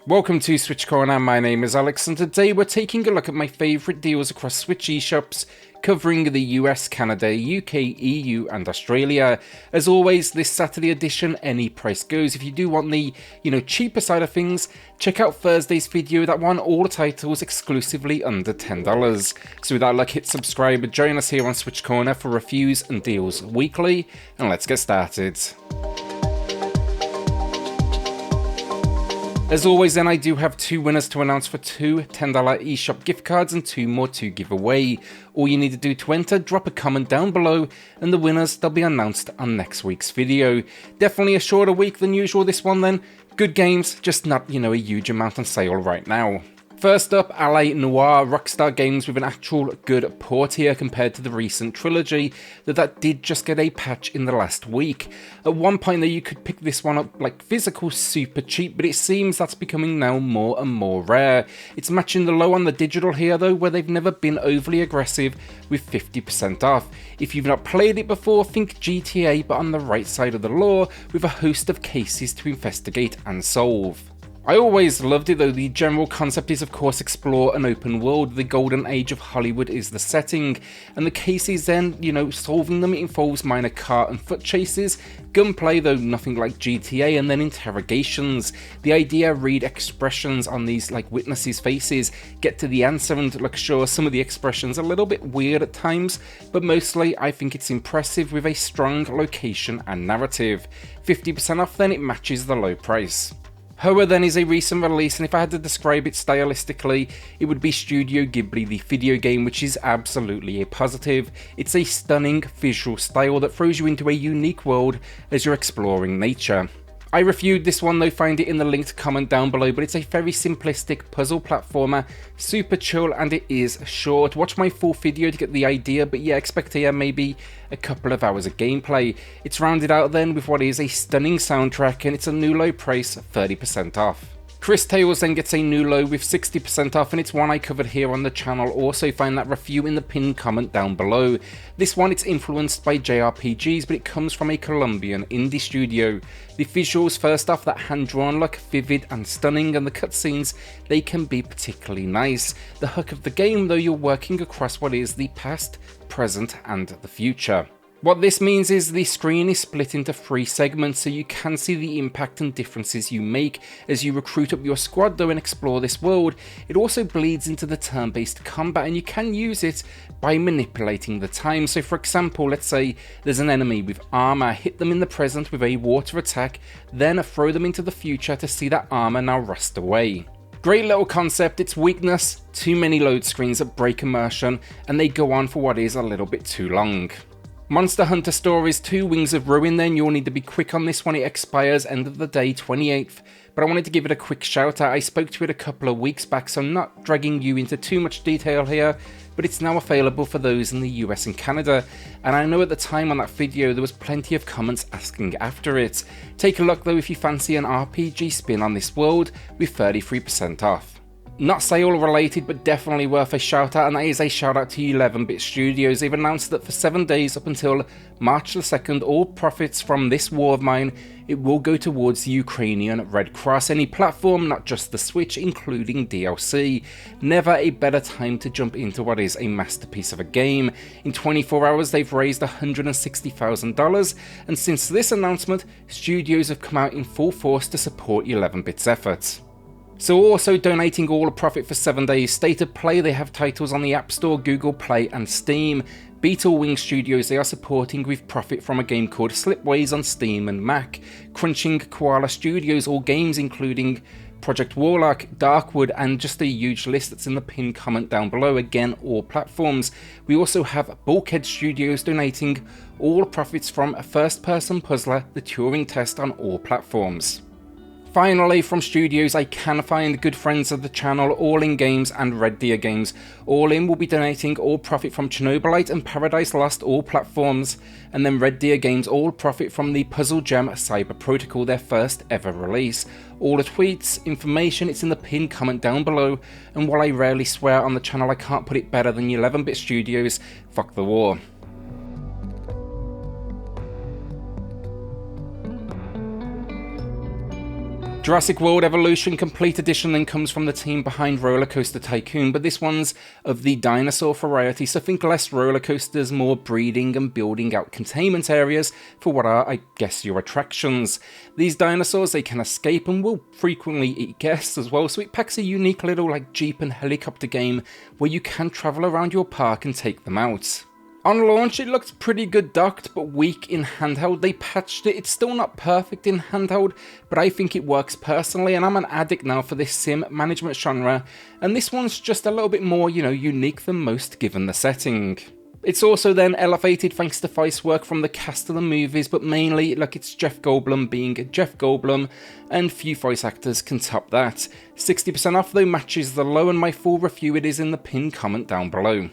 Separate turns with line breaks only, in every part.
Welcome to SwitchCorner, my name is Alex, and today we're taking a look at my favourite deals across Switch eShops, covering the US, Canada, UK, EU and Australia. As always, this Saturday edition, any price goes. If you do want the, cheaper side of things, check out Thursday's video that won all the titles exclusively under $10. So with that luck, hit subscribe and join us here on SwitchCorner for reviews and deals weekly, and let's get started. As always then, I do have two winners to announce for two $10 eShop gift cards and two more to give away. All you need to do to enter, drop a comment down below, and the winners, they'll be announced on next week's video. Definitely a shorter week than usual this one then. Good games, just not, a huge amount on sale right now. First up, Noire, Rockstar Games with an actual good port here compared to the recent trilogy that did just get a patch in the last week. At one point though, you could pick this one up like physical super cheap, but it seems that's becoming now more and more rare. It's matching the low on the digital here though, where they've never been overly aggressive with 50% off. If you've not played it before, think GTA but on the right side of the law with a host of cases to investigate and solve. I always loved it though. The general concept is of course explore an open world. The golden age of Hollywood is the setting, and the cases then, solving them, it involves minor car and foot chases, gunplay though nothing like GTA, and then interrogations. The idea, read expressions on these witnesses' faces, get to the answer, and look, sure, some of the expressions are a little bit weird at times, but mostly I think it's impressive with a strong location and narrative. 50% off then, it matches the low price. FTHEWAR then is a recent release, and if I had to describe it stylistically, it would be Studio Ghibli the video game, which is absolutely a positive. It's a stunning visual style that throws you into a unique world as you're exploring nature. I reviewed this one though, find it in the linked comment down below, but it's a very simplistic puzzle platformer, super chill, and it is short. Watch my full video to get the idea, but yeah, expect here maybe a couple of hours of gameplay. It's rounded out then with what is a stunning soundtrack, and it's a new low price, 30% off. Cris Tales then gets a new low with 60% off, and it's one I covered here on the channel. Also find that review in the pinned comment down below. This one, it's influenced by JRPGs, but it comes from a Colombian indie studio. The visuals, first off, that hand-drawn look, vivid and stunning, and the cutscenes, they can be particularly nice. The hook of the game though, you're working across what is the past, present and the future. What this means is the screen is split into 3 segments, so you can see the impact and differences you make as you recruit up your squad though and explore this world. It also bleeds into the turn-based combat, and you can use it by manipulating the time. So for example, let's say there's an enemy with armor, hit them in the present with a water attack, then throw them into the future to see that armor now rust away. Great little concept. Its weakness, too many load screens that break immersion, and they go on for what is a little bit too long. Monster Hunter Stories 2 Wings of Ruin then, you'll need to be quick on this one, it expires end of the day 28th, but I wanted to give it a quick shout out. I spoke to it a couple of weeks back, so I'm not dragging you into too much detail here, but it's now available for those in the US and Canada, and I know at the time on that video there was plenty of comments asking after it. Take a look though if you fancy an RPG spin on this world with 33% off. Not sale related, but definitely worth a shout out, and that is a shout out to 11-Bit Studios. They've announced that for 7 days up until March the 2nd, all profits from this war of mine, it will go towards the Ukrainian Red Cross. Any platform, not just the Switch, including DLC. Never a better time to jump into what is a masterpiece of a game. In 24 hours, they've raised $160,000, and since this announcement, studios have come out in full force to support 11-Bit's efforts. So also donating all the profit for 7 days State of Play, they have titles on the App Store, Google Play and Steam. Beetle Wing Studios, they are supporting with profit from a game called Slipways on Steam and Mac. Crunching Koala Studios, all games including Project Warlock, Darkwood, and just a huge list that's in the pinned comment down below, again all platforms. We also have Bulkhead Studios donating all profits from a first-person puzzler, The Turing Test, on all platforms. Finally, from studios I can find, good friends of the channel, All In Games and Red Deer Games. All In will be donating all profit from Chernobylite and Paradise Lost, all platforms, and then Red Deer Games all profit from the Puzzle Gem Cyber Protocol, their first ever release. All the tweets, information, it's in the pinned comment down below, and while I rarely swear on the channel, I can't put it better than 11-Bit Studios. Fuck the war. Jurassic World Evolution Complete Edition then comes from the team behind Roller Coaster Tycoon, but this one's of the dinosaur variety, so think less roller coasters, more breeding and building out containment areas for what are, I guess, your attractions. These dinosaurs, they can escape and will frequently eat guests as well, so it packs a unique little like Jeep and helicopter game where you can travel around your park and take them out. On launch, it looked pretty good docked, but weak in handheld. They patched it. It's still not perfect in handheld, but I think it works personally, and I'm an addict now for this sim management genre, and this one's just a little bit more, unique than most given the setting. It's also then elevated thanks to voice work from the cast of the movies, but mainly, look, it's Jeff Goldblum being Jeff Goldblum, and few voice actors can top that. 60% off though matches the low, and my full review it is in the pinned comment down below.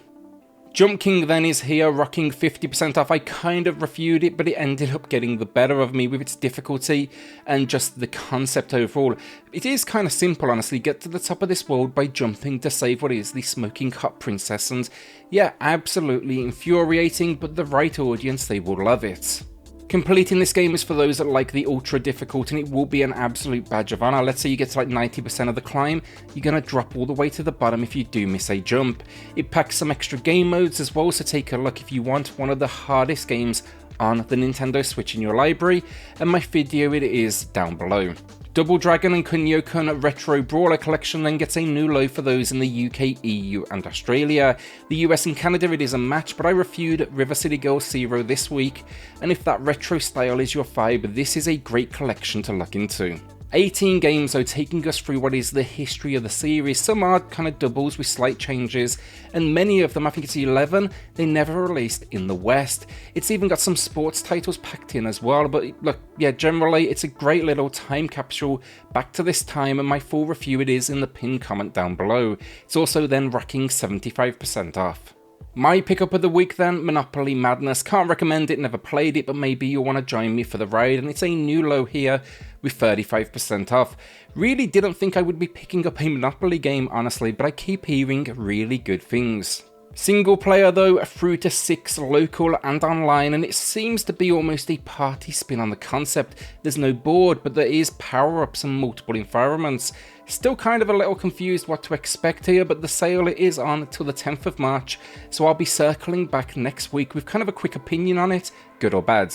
Jump King then is here, rocking 50% off. I kind of reviewed it, but it ended up getting the better of me with its difficulty and just the concept overall. It is kind of simple, honestly. Get to the top of this world by jumping to save what is the smoking hot princess, and yeah, absolutely infuriating, but the right audience, they will love it. Completing this game is for those that like the ultra difficult, and it will be an absolute badge of honor. Let's say you get to like 90% of the climb, you're going to drop all the way to the bottom if you do miss a jump. It packs some extra game modes as well, so take a look if you want one of the hardest games on the Nintendo Switch in your library, and my video it is down below. Double Dragon and Kunio Retro Brawler Collection then gets a new low for those in the UK, EU and Australia. The US and Canada it is a match, but I reviewed River City Girls Zero this week, and if that retro style is your vibe, this is a great collection to look into. 18 games though, taking us through what is the history of the series. Some are kind of doubles with slight changes, and many of them, I think it's 11, they never released in the West. It's even got some sports titles packed in as well, but look, yeah, generally it's a great little time capsule back to this time, and my full review it is in the pinned comment down below. It's also then rocking 75% off. My pickup of the week then, Monopoly Madness. Can't recommend it, never played it, but maybe you'll want to join me for the ride, and it's a new low here with 35% off. Really didn't think I would be picking up a Monopoly game, honestly, but I keep hearing really good things. Single player though, through to 6 local and online, and it seems to be almost a party spin on the concept. There's no board, but there is power-ups and multiple environments. Still kind of a little confused what to expect here, but the sale is on till the 10th of March, so I'll be circling back next week with kind of a quick opinion on it, good or bad.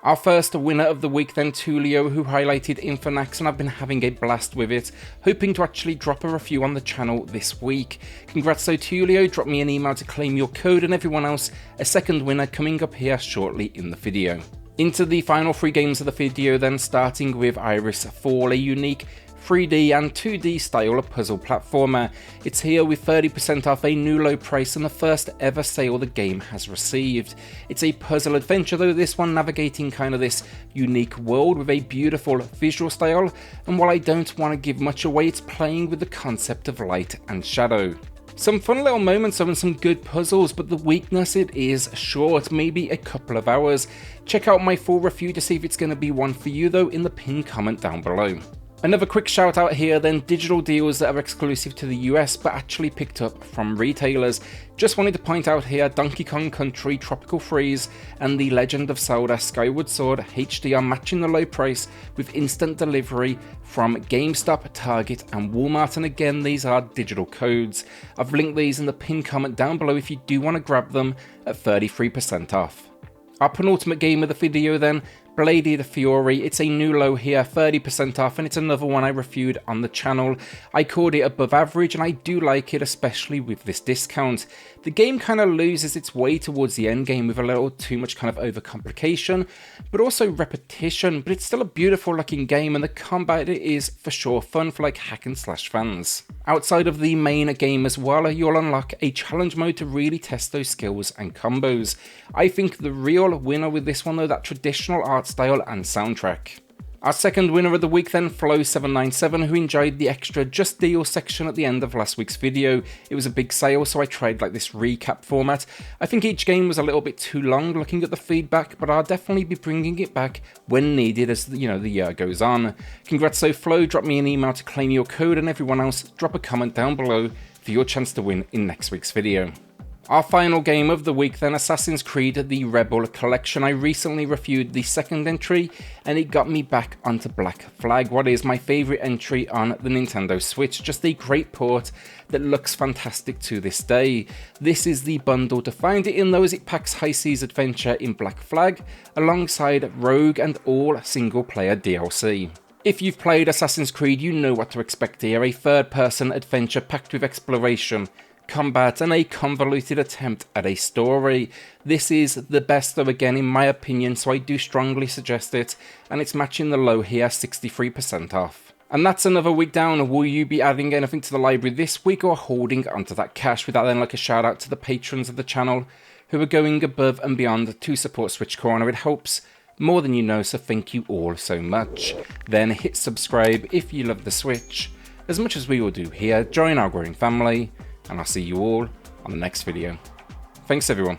Our first winner of the week then, Tulio, who highlighted Infonax, and I've been having a blast with it, hoping to actually drop a review on the channel this week. Congrats though, Tulio, drop me an email to claim your code, and everyone else, a second winner coming up here shortly in the video. Into the final 3 games of the video then, starting with Iris.Fall, a unique 3D and 2D style of puzzle platformer. It's here with 30% off, a new low price, and the first ever sale the game has received. It's a puzzle adventure though, this one navigating kind of this unique world with a beautiful visual style, and while I don't want to give much away, it's playing with the concept of light and shadow. Some fun little moments and some good puzzles, but the weakness, it is short, maybe a couple of hours. Check out my full review to see if it's going to be one for you though in the pinned comment down below. Another quick shout out here then, digital deals that are exclusive to the US but actually picked up from retailers. Just wanted to point out here, Donkey Kong Country Tropical Freeze and The Legend of Zelda Skyward Sword HD are matching the low price with instant delivery from GameStop, Target and Walmart, and again these are digital codes. I've linked these in the pinned comment down below if you do want to grab them at 33% off. Our penultimate game of the video then, Bladed Fury. It's a new low here, 30% off, and it's another one I reviewed on the channel. I called it above average, and I do like it, especially with this discount. The game kind of loses its way towards the end game with a little too much kind of overcomplication, but also repetition, but it's still a beautiful looking game, and the combat is for sure fun for like hack and slash fans. Outside of the main game as well, you'll unlock a challenge mode to really test those skills and combos. I think the real winner with this one though, that traditional art style and soundtrack. Our second winner of the week then, Flow797, who enjoyed the extra Just Deal section at the end of last week's video. It was a big sale, so I tried like this recap format. I think each game was a little bit too long looking at the feedback, but I'll definitely be bringing it back when needed as the year goes on. Congrats so Flow, drop me an email to claim your code, and everyone else, drop a comment down below for your chance to win in next week's video. Our final game of the week then, Assassin's Creed The Rebel Collection. I recently reviewed the second entry and it got me back onto Black Flag, what is my favourite entry on the Nintendo Switch. Just a great port that looks fantastic to this day. This is the bundle to find it in though, as it packs High Seas Adventure in Black Flag alongside Rogue and all single player DLC. If you've played Assassin's Creed, you know what to expect here, a third-person adventure packed with exploration, combat and a convoluted attempt at a story. This is the best though, again in my opinion, so I do strongly suggest it, and it's matching the low here, 63% off. And that's another week down. Will you be adding anything to the library this week or holding onto that cash? With that then, like a shout out to the patrons of the channel who are going above and beyond to support SwitchCorner. It helps more than you know, so thank you all so much. Then hit subscribe if you love the Switch as much as we all do here. Join our growing family, and I'll see you all on the next video. Thanks everyone.